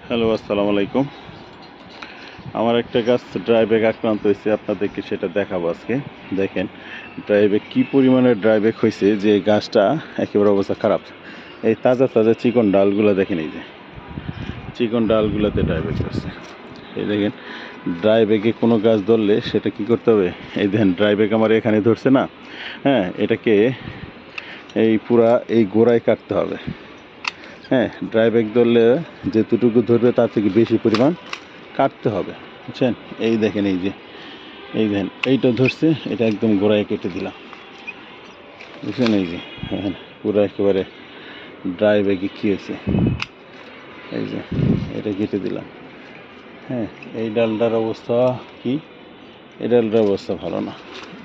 Hello, আসসালামু আলাইকুম। আমার একটা গাছ ড্রাই ব্যাগ আক্রান্ত হয়েছে, আপনাদেরকে সেটা দেখাবো আজকে। দেখেন ড্রাই ব্যাগ কী পরিমাণে ড্রাই ব্যাগ হয়েছে যে গাছটা একেবারে অবস্থা খারাপ। এই তাজা তাজা চিকন ডালগুলো দেখেন, এই যে চিকন ডালগুলোতে ড্রাই ব্যাগ করছে। এই দেখেন ড্রাই ব্যাগে কোনো গাছ ধরলে সেটা কি করতে হবে, এই দেখেন ড্রাই ব্যাগ আমার এখানে ধরছে না, হ্যাঁ, এটাকে এই পুরা এই গোড়ায় কাটতে হবে। হ্যাঁ, ড্রাই ব্যাগ ধরলে যেতটুকু ধরবে তার থেকে বেশি পরিমাণ কাটতে হবে, বুঝছেন। এই দেখেন, এই যে এই দেখেন এইটা ধরছে, এটা একদম গোড়ায় কেটে দিলাম, বুঝছেন। এই যে হ্যাঁ, পুরো একেবারে ড্রাই ব্যাগে কী হয়েছে, এই যে এটা কেটে দিলাম। হ্যাঁ, এই ডালটার অবস্থা কি, এই ডালটার অবস্থা ভালো না।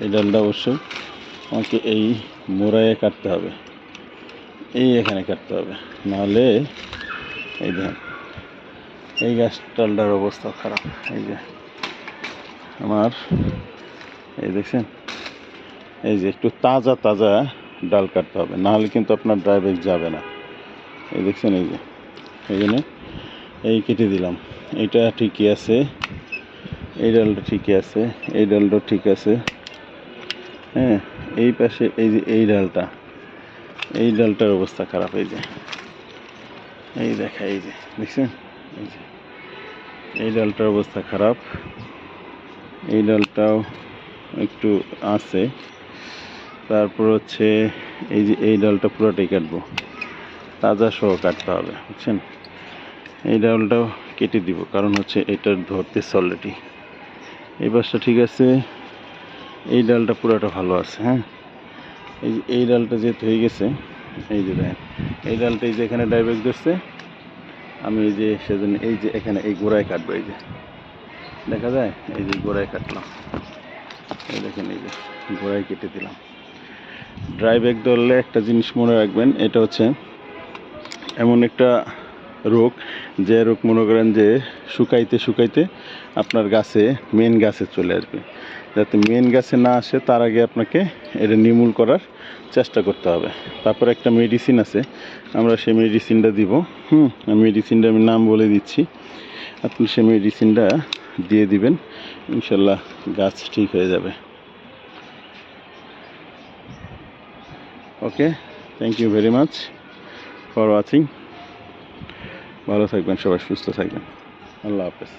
এই ডালটা অবশ্যই আমাকে এই মোড়ায় কাটতে হবে, এই এখানে কাটতে হবে, নাহলে এই দেখেন এই গাছটালটার অবস্থা খারাপ। এই যে আমার এই দেখছেন, এই যে একটু তাজা তাজা ডাল কাটতে হবে, নাহলে কিন্তু আপনার ড্রাই ব্যাগ যাবে না। এই দেখছেন, এই যে এই জন্য এই কেটে দিলাম। এইটা ঠিকই আছে, এই ডালটা ঠিকই আছে, এই ডালটা ঠিক আছে। হ্যাঁ, এই পাশে এই যে এই ডালটার অবস্থা খারাপ। এই যে এই দেখা, এই যে দেখছেন, এই যে এই ডালটার অবস্থা খারাপ। এই ডালটাও একটু আছে। তারপর হচ্ছে এই যে এই ডালটা পুরোটাই কাটবো, তাজা সহ কাটতে হবে, বুঝছেন। এই ডালটাও কেটে দিব, কারণ হচ্ছে এটার ধরতেছে অলরেডি। এই পাশটা ঠিক আছে, এই ডালটা পুরোটা ভালো আছে। হ্যাঁ, এই যে এই ডালটা যেহেতু হয়ে গেছে, এই যে দেখেন এই ডালটা এই যে এখানে ডাইব্যাক ধরছে, আমি এই যে সেজন্য এই যে এখানে এই গোড়ায় কাটবো। এই যে দেখা যায়, এই যে গোড়ায় কাটলাম, এই দেখেন এই যে গোড়ায় কেটে দিলাম। ড্রাই ব্যাগ ধরলে একটা জিনিস মনে রাখবেন, এটা হচ্ছে এমন একটা রোগ, যে রোগ মনে করেন যে শুকাইতে শুকাইতে আপনার গাছে মেন গাছে চলে আসবে। যাতে মেন গাছে না আসে তার আগে আপনাকে এটা নির্মূল করার চেষ্টা করতে হবে। তারপর একটা মেডিসিন আছে, আমরা সেই মেডিসিনটা দিব। মেডিসিনটা আমি নাম বলে দিচ্ছি, আপনি সেই মেডিসিনটা দিয়ে দিবেন, ইনশাল্লাহ গাছ ঠিক হয়ে যাবে। Okay, thank you very much for watching. ভালো থাকবেন সবাই, সুস্থ থাকবেন। আল্লাহ হাফেজ।